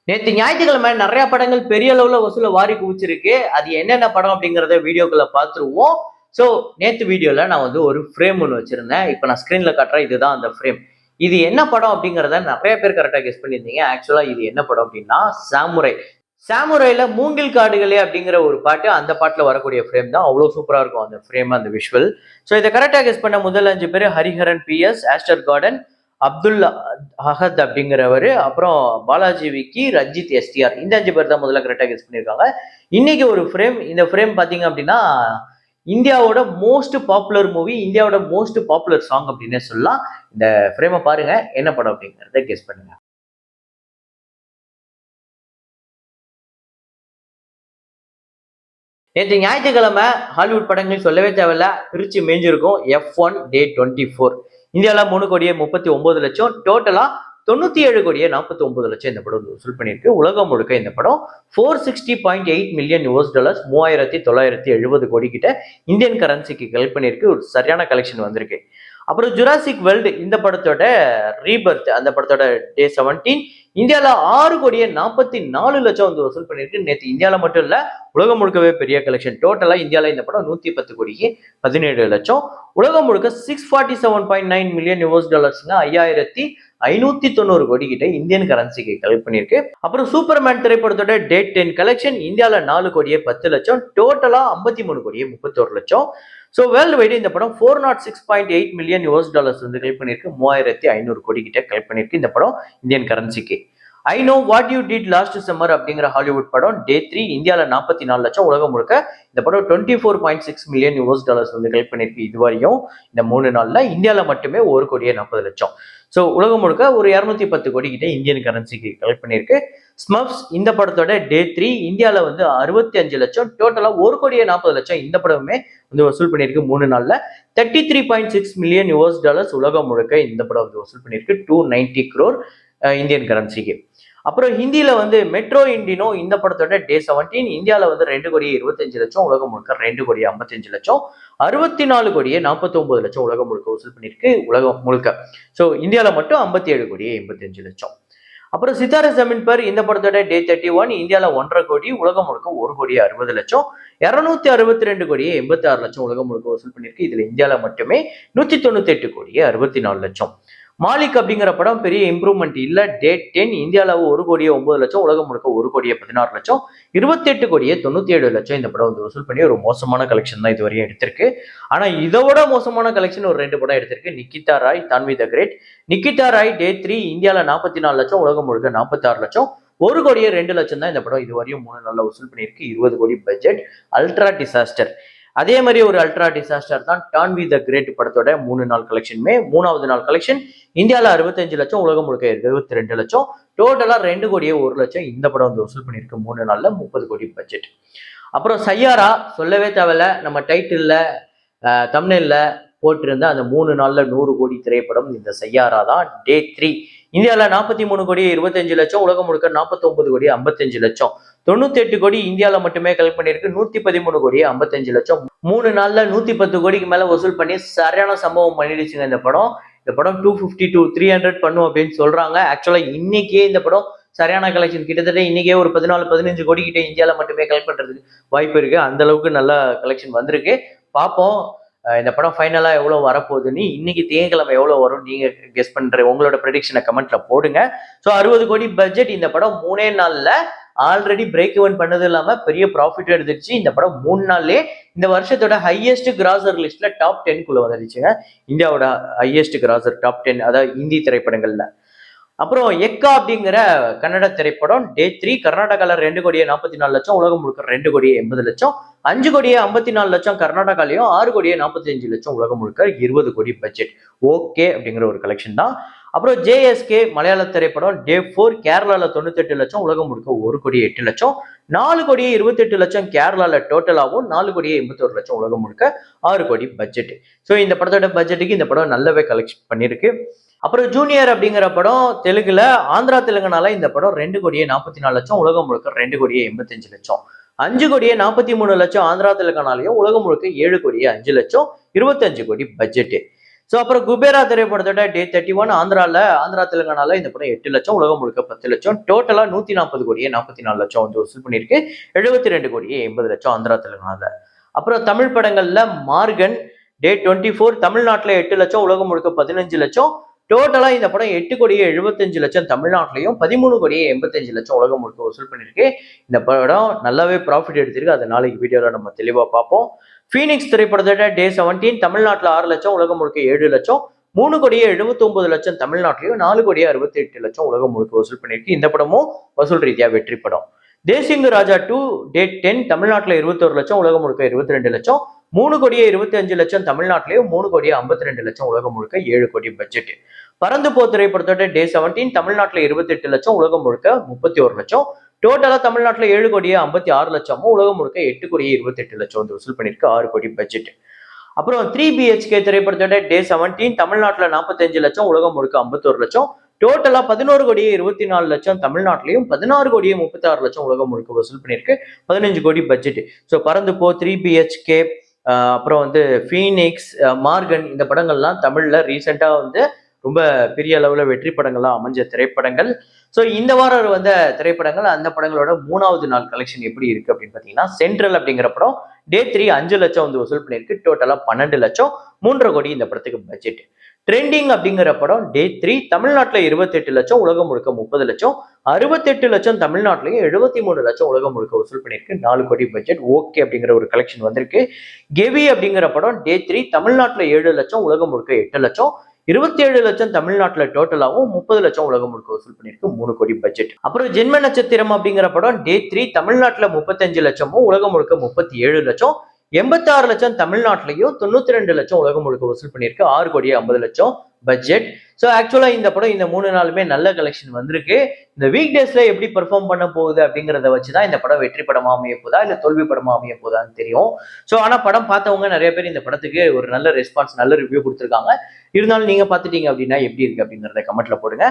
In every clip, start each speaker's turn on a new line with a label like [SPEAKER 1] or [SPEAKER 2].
[SPEAKER 1] நேத்து ஞாயிற்றுக்கிழமை நிறைய படங்கள் பெரிய அளவுல வசூல வாரி குவிச்சிருக்கு. அது என்னென்ன படம் அப்படிங்கிறத வீடியோக்குள்ள பார்த்துருவோம். ஸோ நேத்து வீடியோல நான் வந்து ஒரு ஃப்ரேம் ஒண்ணு வச்சிருந்தேன். இப்ப நான் ஸ்க்ரீன்ல காட்டுறேன். இதுதான் அந்த ஃப்ரேம். இது என்ன படம் அப்படிங்கிறத நிறைய பேர் கரெக்ட்டா கெஸ் பண்ணியிருந்தீங்க. ஆக்சுவலா இது என்ன படம் அப்படின்னா, சாமுரை. சாமுரைல மூங்கில் காடுகளே அப்படிங்கிற ஒரு பாட்டு, அந்த பாட்டுல வரக்கூடிய ஃப்ரேம் தான். அவ்வளோ சூப்பரா இருக்கும் அந்த ஃப்ரேம், அந்த விஷுவல். ஸோ இத கரெக்ட்டா கெஸ் பண்ண முதல் 5 பேரு Hariharan BS, Aster Garden, Abdul Ahad அப்படிங்கிறவரு, அப்புறம் பாலாஜி விக்கி, ரஞ்சித் எஸ்டிஆர். இந்த 5 பேர் தான் முதல்ல கரெக்டா கெஸ் பண்ணியிருக்காங்க. இன்னைக்கு ஒரு ஃப்ரேம். இந்த ஃப்ரேம் பாத்தீங்க அப்படின்னா, இந்தியாவோட மோஸ்ட் பாப்புலர் மூவி, இந்தியாவோட மோஸ்ட் பாப்புலர் சாங் அப்படின்னே சொல்லலாம். இந்த ஃப்ரேமை பாருங்க, என்ன படம் அப்படிங்கிறத கெஸ் பண்ணுங்க. நேற்று ஞாயிற்றுக்கிழமை ஹாலிவுட் படங்கள் சொல்லவே தேவையில்ல, பிரிச்சு மேய்ஞ்சிருக்கும். F1 டே 24. இந்தியாவில் 3 கோடியே 39 லட்சம், டோட்டலா 97 கோடியே 49 லட்சம் இந்த படம் வசூல் பண்ணியிருக்கு. உலகம் முழுக்க இந்த படம் 460.8 மில்லியன் US டாலர்ஸ், 3970 கோடி கிட்ட இந்தியன் கரன்சிக்கு கலெக்ட் பண்ணியிருக்கு. ஒரு சரியான கலெக்ஷன் வந்திருக்கு. அப்புறம் ஜுராசிக் வேர்ல்டு, இந்த படத்தோட ரீபர்த், அந்த படத்தோட டே 17 இந்தியாவில் 6 கோடியே 44 லட்சம் வந்து வசூல் பண்ணியிருக்கு. நேற்று இந்தியாவில் மட்டும் இல்ல, உலகம் முழுக்கவே பெரிய கலெக்ஷன். டோட்டலா இந்தியாவில் இந்த படம் 110 கோடியே 17 லட்சம். உலகம் முழுக்க 647.9 மில்லியன் US டாலர்ஸ்ங்க, 5590 கோடி கிட்ட இந்தியன் கரன்சிக்கு கலெக்ட் பண்ணியிருக்கு. அப்புறம் சூப்பர்மேன் திரைப்படத்தோட டே 10 கலெக்ஷன் இந்தியாவில் 4 கோடியே 10 லட்சம், டோட்டலா 53 கோடியே 31 லட்சம். ஸோ வேர்ல்டு வைடு இந்த படம் 406.8 மில்லியன் US டாலர்ஸ் வந்து கலெக்ட் பண்ணியிருக்கு. 3500 கோடி கிட்ட கலெக்ட் பண்ணியிருக்கு இந்த படம் இந்தியன் கரன்சிக்கு. I know what you did last summer அப்படிங்கிற ஹாலிவுட் படம் டே 3 இந்தியாவில் 44 லட்சம், உலகம் முழுக்க இந்த படம் 24.6 மில்லியன் US டாலர்ஸ் வந்து கலெக்ட் பண்ணியிருக்கு. இதுவரையும் இந்த 3 நாள்ல இந்தியாவில் மட்டுமே 1 கோடியே 40 லட்சம். ஸோ உலகம் முழுக்க ஒரு 210 கோடி கிட்ட இந்தியன் கரன்சிக்கு கலெக்ட் பண்ணியிருக்கு. ஸ்மப்ஸ், இந்த படத்தோட டே 3 இந்தியாவில் வந்து 65 லட்சம், டோட்டலா 1 கோடியே 40 லட்சம் இந்த படமே வந்து வசூல் பண்ணியிருக்கு 3 நாள்ல. 33.6 மில்லியன் US டாலர்ஸ் உலகம் முழுக்க இந்த படம் வந்து வசூல் பண்ணியிருக்கு. 290 crore இந்தியன் கரன்சிக்கு. அப்புறம் ஹிந்தியில வந்து மெட்ரோ இண்டினோ, இந்த படத்தோட டே 17 இந்தியாவில் வந்து 2 கோடியே 25 லட்சம், உலகம் முழுக்க 2 கோடியே 55 லட்சம், 64 கோடியே 49 லட்சம் உலகம் முழுக்க வசூல் பண்ணியிருக்கு உலகம் முழுக்க. ஸோ இந்தியாவில் மட்டும் 57 கோடியே 85 லட்சம். அப்புறம் சித்தார ஜமீன் பர், இந்த படத்தோட டே 31 இந்தியாவில் 1.5 கோடி, உலகம் முழுக்க 1 கோடியே 60 லட்சம், 262 கோடியே 86 லட்சம் உலகம் முழுக்க வசூல் பண்ணியிருக்கு. இதுல இந்தியாவில் மட்டுமே 198 கோடியே 64 லட்சம். மாலிக் அப்படிங்கிற படம் பெரிய இம்ப்ரூவ்மெண்ட் இல்ல. டே 10 இந்தியாவில் 1 கோடியே 9 லட்சம், உலகம் முழுக்க 1 கோடியே 16 லட்சம், 28 கோடியே 97 லட்சம் இந்த படம் வந்து வசூல் பண்ணி ஒரு மோசமான கலெக்ஷன் தான் இதுவரையும் எடுத்திருக்கு. ஆனா இதை விட மோசமான கலெக்ஷன் ஒரு 2 படம் எடுத்திருக்கு. Nikita Roy, Tanvi the great. Nikita Roy day 3 இந்தியாவில் 44 லட்சம், உலகம் முழுக்க 46 லட்சம், 1 கோடியே 2 லட்சம் தான் இந்த படம் இதுவரையும் 3 நாள்ல வசூல் பண்ணியிருக்கு. 20 கோடி பட்ஜெட். அல்ட்ரா டிசாஸ்டர், அதே மாதிரி ஒரு அல்ட்ரா டிசாஸ்டர் தான் டான்வி த கிரேட் படத்தோட 3 நாள் கலெக்ஷனுமே. 3வது நாள் கலெக்ஷன் இந்தியாவில் 65 லட்சம், உலகம் முழுக்க 72 லட்சம், டோட்டலா 2 கோடியே 1 லட்சம் இந்த படம் வந்து வசூல் பண்ணியிருக்கு 3 நாள்ல. 30 கோடி பட்ஜெட். அப்புறம் சையாரா, சொல்லவே தேவையில்ல, நம்ம டைட்டில்ல தம்ப்நெயில்ல போட்டிருந்த அந்த 3 நாள்ல 100 கோடி திரைப்படம் இந்த சையாரா தான். டே 3 இந்தியாவில் 43 கோடி 25 லட்சம், உலகம் முழுக்க 49 கோடி 55 லட்சம், 98 கோடி இந்தியாவில் மட்டுமே கலெக்ட் பண்ணியிருக்கு. 113 கோடி 55 லட்சம், 3 நாள்ல 110 கோடிக்கு மேல வசூல் பண்ணி சரியான சம்பவம் பண்ணிடுச்சுங்க இந்த படம். இந்த படம் 250 to 300 பண்ணும் அப்படின்னு சொல்றாங்க. ஆக்சுவலா இன்னைக்கே இந்த படம் சரியான கலெக்ஷன், கிட்டத்தட்ட இன்னைக்கே ஒரு 14-15 கோடி கிட்ட இந்தியாவில் மட்டுமே கலெக்ட் பண்றதுக்கு வாய்ப்பு இருக்கு. அந்த அளவுக்கு நல்ல கலெக்ஷன் வந்திருக்கு. பார்ப்போம் இந்த படம் ஃபைனலா எவ்வளவு வரப்போகுதுன்னு. இன்னைக்கு திங்கட்கிழமை எவ்வளவு வரும் நீங்க கெஸ் பண்ற உங்களோட ப்ரெடிக்ஷனை கமெண்ட்ல போடுங்க. ஸோ 60 கோடி பட்ஜெட் இந்த படம் 3 நாள்ல ஆல்ரெடி பிரேக் இவன் பண்ணது இல்லாம பெரிய ப்ராஃபிட் எடுத்துருச்சு. இந்த படம் 3 நாள்லயே இந்த வருஷத்தோட ஹையஸ்ட் கிராசர் லிஸ்ட்ல டாப் 10 வந்துருச்சுங்க. இந்தியாவோட ஹையஸ்ட் கிராசர் டாப் 10, அதாவது இந்தி திரைப்படங்கள்ல. அப்புறம் எக்கா அப்படிங்கிற கன்னட திரைப்படம் டே 3 கர்நாடகால 2 கோடியே 44 லட்சம், உலகம் முழுக்க 2 கோடியே 80 லட்சம், 5 கோடியே 54 லட்சம் கர்நாடகாலையும், 6 கோடியே 45 லட்சம் உலகம் முழுக்க, 20 கோடி பட்ஜெட். ஓகே அப்படிங்கிற ஒரு கலெக்ஷன் தான். அப்புறம் ஜேஎஸ்கே மலையாள திரைப்படம் டே 4 கேரளால 98 லட்சம், உலகம் முழுக்க 1 கோடியே 8 லட்சம், 4 கோடியே 28 லட்சம் கேரளால டோட்டலாகவும், 4 கோடியே 81 லட்சம் உலகம் முழுக்க, 6 கோடி பட்ஜெட். ஸோ இந்த படத்தோட பட்ஜெட்டுக்கு இந்த படம் நல்லாவே கலெக்ட் பண்ணியிருக்கு. அப்புறம் ஜூனியர் அப்படிங்கிற படம் தெலுங்குல, ஆந்திரா தெலுங்குனால இந்த படம் 2 கோடியே 44 லட்சம், உலகம் முழுக்க 2 கோடியே 85 லட்சம், 5 கோடியே 43 லட்சம் ஆந்திரா தெலுங்கானாலையும், உலகம் முழுக்க 7 கோடியே 5 லட்சம், 25 கோடி பட்ஜெட். ஸோ அப்புறம் குபேரா திரைப்படத்தோட டே 31 ஆந்திரா தெலுங்கானால இந்த படம் 8 லட்சம், உலகம் முழுக்க 10 லட்சம், டோட்டலா 140 கோடியே 44 லட்சம் வந்து வசூல் பண்ணியிருக்கு. 72 கோடியே 80 லட்சம் ஆந்திரா தெலுங்கானால. அப்புறம் தமிழ் படங்கள்ல மார்கன் டே 24 தமிழ்நாட்டுல 8 லட்சம், உலகம் முழுக்க 15 லட்சம், டோட்டலா இந்த படம் 8 கோடியே 75 லட்சம் தமிழ்நாட்டிலையும் 13 கோடியே 85 லட்சம் உலகம் முழுக்க வசூல் பண்ணிருக்கு. இந்த படம் நல்லாவே ப்ராஃபிட் எடுத்திருக்கு. அதை நாளைக்கு வீடியோல நம்ம தெளிவா பார்ப்போம். ஃபீனிக்ஸ் திரைப்படத்தோட டே 17 தமிழ்நாட்டுல 6 லட்சம், உலகம் முழுக்க 7 லட்சம், 3 கோடியே 79 லட்சம் தமிழ்நாட்டிலையும் 4 கோடியே 68 லட்சம் உலகம் முழுக்க வசூல் பண்ணிருக்கு. இந்த படமும் வசூல் ரீதியா வெற்றி படம். தேசிங்கு ராஜா 2 டே 10 தமிழ்நாட்டுல 21 லட்சம், உலகம் முழுக்க 22 லட்சம், 3 கோடியே 25 லட்சம் தமிழ்நாட்டிலையும் 3 கோடியே 52 லட்சம் உலகம் முழுக்க 7 கோடி பட்ஜெட். பறந்து போ திரைப்படத்தோட டே 17 தமிழ்நாட்டுல 28 லட்சம், உலகம் முழுக்க 31 லட்சம், டோட்டலா தமிழ்நாட்டுல 7 கோடியே 56 லட்சமும், உலகம் முழுக்க 8 கோடியே 28 லட்சம் வந்து வசூல் பண்ணிருக்கு. 6 கோடி பட்ஜெட். அப்புறம் 3 BHK திரைப்படத்தோட டே 17 தமிழ்நாட்டுல 45 லட்சம், உலகம் முழுக்க 51 லட்சம், டோட்டலா 11 கோடியே 24 லட்சம் தமிழ்நாட்டிலையும் 16 கோடியே 36 லட்சம் உலகம் முழுக்க வசூல் பண்ணிருக்கு. 15 கோடி பட்ஜெட். ஸோ பறந்து போ, 3 BHK, அப்புறம் வந்து ஃபீனிக்ஸ், மார்கன், இந்த படங்கள்லாம் தமிழ்ல ரீசெண்டா வந்து ரொம்ப பெரிய அளவுல வெற்றி படங்கள்லாம் அமைஞ்ச திரைப்படங்கள். ஸோ இந்த வாரம் வந்த திரைப்படங்கள், அந்த படங்களோட 3வது நாள் கலெக்ஷன் எப்படி இருக்கு அப்படின்னு பாத்தீங்கன்னா, சென்ட்ரல் அப்படிங்கிற படம் டே 3 5 லட்சம் வந்து வசூல் பண்ணிருக்கு. டோட்டலா 12 லட்சம், 3.5 கோடி இந்த படத்துக்கு பட்ஜெட். ட்ரெண்டிங் அப்படிங்கிற படம் டே 3 தமிழ்நாட்டுல 28 லட்சம், உலகம் முழுக்க 30 லட்சம், 68 லட்சம் தமிழ்நாட்டிலையும் 73 லட்சம் உலகம் முழுக்க வசூல் பண்ணிருக்கு. 4 கோடி பட்ஜெட். ஓகே அப்படிங்கிற ஒரு கலெக்ஷன் வந்திருக்கு. கெவி அப்படிங்கிற படம் டே 3 தமிழ்நாட்டுல 7 லட்சம், உலகம் முழுக்க 8 லட்சம், 27 லட்சம் தமிழ்நாட்டுல டோட்டலாவும் 30 லட்சம் உலகம் முழுக்க வசூல் பண்ணிருக்கு. 3 கோடி பட்ஜெட். அப்புறம் ஜென்ம நட்சத்திரம் அப்படிங்கிற படம் டே 3 தமிழ்நாட்டுல 35 லட்சமும், உலகம் முழுக்க 37 லட்சம், 86 லட்சம் தமிழ்நாட்டிலையும் 92 லட்சம் உலகம் முழுக்க வசூல் பண்ணிருக்கு. 6 கோடியே 50 லட்சம் பட்ஜெட். ஸோ ஆக்சுவலா இந்த படம் இந்த 3 நாளுமே நல்ல கலெக்ஷன் வந்திருக்கு. இந்த வீக் டேஸ்ல எப்படி பெர்ஃபார்ம் பண்ண போகுது அப்படிங்கிறத வச்சுதான் இந்த படம் வெற்றி படமா அமைய போதா இல்ல தோல்வி படமா அமைய போதான்னு தெரியும். ஸோ ஆனா படம் பார்த்தவங்க நிறைய பேர் இந்த படத்துக்கு ஒரு நல்ல ரெஸ்பான்ஸ், நல்ல ரிவ்யூ கொடுத்துருக்காங்க. இருந்தாலும் நீங்க பாத்துட்டீங்க அப்படின்னா எப்படி இருக்கு அப்படிங்கறத கமெண்ட்ல போடுங்க.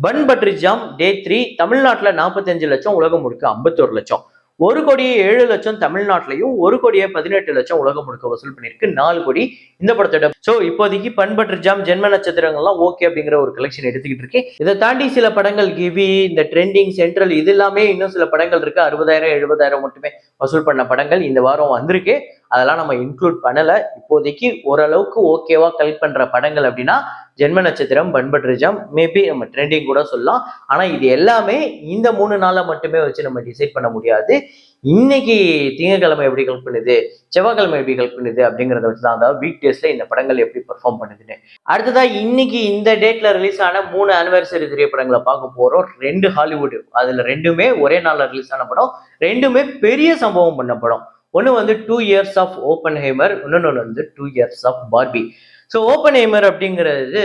[SPEAKER 1] பன் பட்டர் ஜாம் டே 3 தமிழ்நாட்டுல 45 லட்சம், உலகம் முழுக்க 51 லட்சம், 1 கோடியே 7 லட்சம் தமிழ்நாட்டிலையும் 1 கோடியே 18 லட்சம் உலகம் முழுக்க வசூல் பண்ணிருக்கு. 4 கோடி இந்த படத்தோட. சோ இப்போதைக்கு பன் பட்டர் ஜாம், ஜென்ம நட்சத்திரங்கள்லாம் ஓகே அப்படிங்கிற ஒரு கலெக்ஷன் எடுத்துக்கிட்டு இருக்கு. இதை தாண்டி சில படங்கள் கிவி, இந்த ட்ரெண்டிங், சென்ட்ரல், இது எல்லாமே இன்னும் சில படங்கள் இருக்கு. 60,000 70,000 மட்டுமே வசூல் பண்ண படங்கள் இந்த வாரம் வந்திருக்கு. அதெல்லாம் நம்ம இன்க்ளூட் பண்ணல. இப்போதைக்கு ஓரளவுக்கு ஓகேவா கலெக்ட் பண்ற படங்கள் அப்படின்னா ஜென்ம நட்சத்திரம், பன் பட்டர் ஜாம், மேபி நம்ம ட்ரெண்டிங் கூட சொல்லலாம். ஆனா இது எல்லாமே இந்த 3 நாள மட்டுமே வச்சு நம்ம டிசைட் பண்ண முடியாது. இன்னைக்கு திங்கட்கிழமை எப்படி கலெக்ட் பண்ணுது, செவ்வாய்க்கிழமை எப்படி கலெக்ட் பண்ணுது அப்படிங்கறத வச்சுதான், அதாவது வீக் டேஸ்ல இந்த படங்கள் எப்படி பெர்ஃபார்ம் பண்ணுதுன்னு. அடுத்ததா இன்னைக்கு இந்த டேட்ல ரிலீஸ் ஆன 3 ஆனிவர்சரி திரைப்படங்களை பார்க்க போறோம். 2 ஹாலிவுட், அதுல 2மே ஒரே நாள்ல ரிலீஸ் ஆன படம். 2மே பெரிய சம்பவம் பண்ண படம். ஒன்னு வந்து 2 இயர்ஸ் ஆஃப் ஓப்பன்ஹைமர், இன்னொன்னு வந்து 2 years of Barbie. So Oppenheimer அப்படிங்கிறது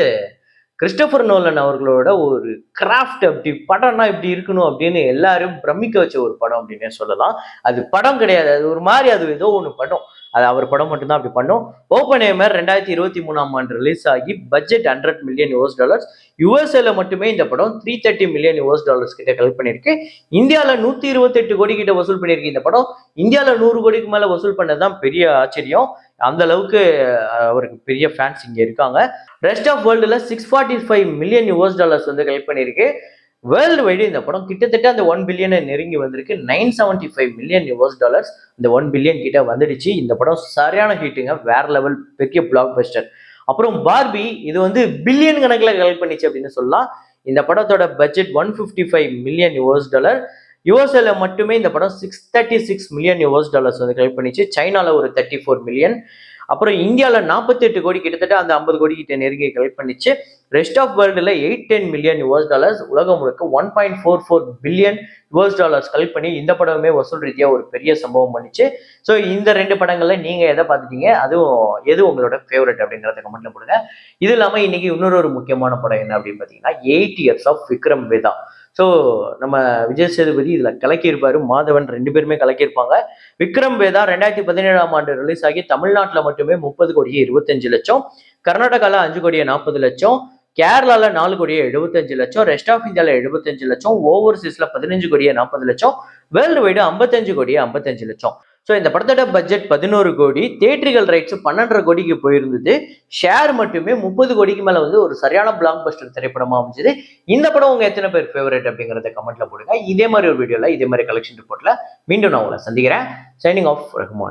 [SPEAKER 1] கிறிஸ்டோபர் நோலன் அவர்களோட ஒரு கிராஃப்ட். அப்படி படம்னா இப்படி இருக்கணும் அப்படின்னு எல்லாரும் பிரமிக்க வச்ச ஒரு படம் அப்படின்னே சொல்லலாம். அது படம் கிடையாது, அது ஒரு மாதிரி, அது ஏதோ ஒன்று படம். அது அவர் படம் மட்டும்தான் அப்படி பண்ணும். ஓப்பன்ஹைமர் 2023ஆம் ஆண்டு ரிலீஸ் ஆகி பட்ஜெட் $100 மில்லியன். யூஎஸ்ஏல மட்டுமே இந்த படம் $330 மில்லியன் கிட்ட கலெக்ட் பண்ணிருக்கு. இந்தியாவில 128 கோடி கிட்ட வசூல் பண்ணியிருக்கு. இந்த படம் இந்தியாவில 100 கோடிக்கு மேல வசூல் பண்ணதுதான் பெரிய ஆச்சரியம். அந்த அளவுக்கு அவருக்கு பெரிய ஃபேன்ஸ் இங்க இருக்காங்க. ரெஸ்ட் ஆஃப் வேர்ல்டுல $645 மில்லியன் வந்து கலெக்ட் பண்ணியிருக்கு. வேர்ல்டு வைடு இந்த படம் கிட்டத்தட்ட அந்த 1 பில்லியனை நெருங்கி வந்திருக்கு. $975 மில்லியன் இந்த 1 பில்லியன் கிட்ட வந்துடுச்சு. இந்த படம் சரியான ஹிட்டுங்க, வேற லெவல், பெரிய பிளாக் பஸ்டர். அப்புறம் பார்பி, இது வந்து பில்லியன் கணக்கில் கலெக்ட் பண்ணிச்சு அப்படின்னு சொல்லலாம். இந்த படத்தோட பட்ஜெட் $155 மில்லியன். யூஎஸ்ஏல மட்டுமே இந்த படம் $636 மில்லியன் வந்து கலெக்ட் பண்ணிச்சு. சைனால ஒரு 34 மில்லியன். அப்புறம் இந்தியாவில் 48 கோடி, கிட்டத்தட்ட அந்த 50 கோடி கிட்ட நெருங்கி கலெக்ட் பண்ணிச்சு. ரெஸ்ட் ஆஃப் வேர்ல்டுல $810 மில்லியன், உலகம் முழுக்க $1.44 பில்லியன் கலெக்ட் பண்ணி இந்த படமே வசூல் ரீதியா ஒரு பெரிய சம்பவம் பண்ணிச்சு. ஸோ இந்த 2 படங்கள்ல நீங்க எதை பார்த்துட்டீங்க, அதுவும் எது உங்களோட ஃபேவரட் அப்படிங்கிறத கமெண்ட்ல போடுங்க. இது இல்லாம இன்னைக்கு இன்னொரு முக்கியமான படம் என்ன அப்படின்னு பாத்தீங்கன்னா 8 years of Vikram Vedha. So நம்ம விஜய் சேதுபதி இதுல கலக்கியிருப்பாரு, மாதவன், 2 பேருமே கலக்கியிருப்பாங்க. விக்ரம் வேதா 2017ஆம் ஆண்டு ரிலீஸ் ஆகி தமிழ்நாட்டுல மட்டுமே 30 கோடியே 25 லட்சம், கர்நாடகால 5 கோடியே 40 லட்சம், கேரளால 4 கோடியே 75 லட்சம், ரெஸ்ட் ஆஃப் இந்தியால 75 லட்சம், ஓவர்சீஸ்ல 15 கோடியே 40 லட்சம், வேர்ல்டு வைடு 55 கோடியே 55 லட்சம். ஸோ இந்த படத்தோட பட்ஜெட் 11 கோடி, தியேட்டர்கள் ரைட்ஸ் 12.5 கோடிக்கு போயிருந்தது. ஷேர் மட்டுமே 30 கோடிக்கு மேல வந்து ஒரு சரியான பிளாக் பஸ்டர் திரைப்படமா அமைஞ்சது. இந்த படம் உங்க எத்தனை பேர் ஃபேவரட் அப்படிங்கறத கமெண்ட்ல போடுங்க. இதே மாதிரி ஒரு வீடியோல இதே மாதிரி கலெக்ஷன் ரிப்போர்ட்ல மீண்டும் நான் உங்களை சந்திக்கிறேன். Signing off Rahman.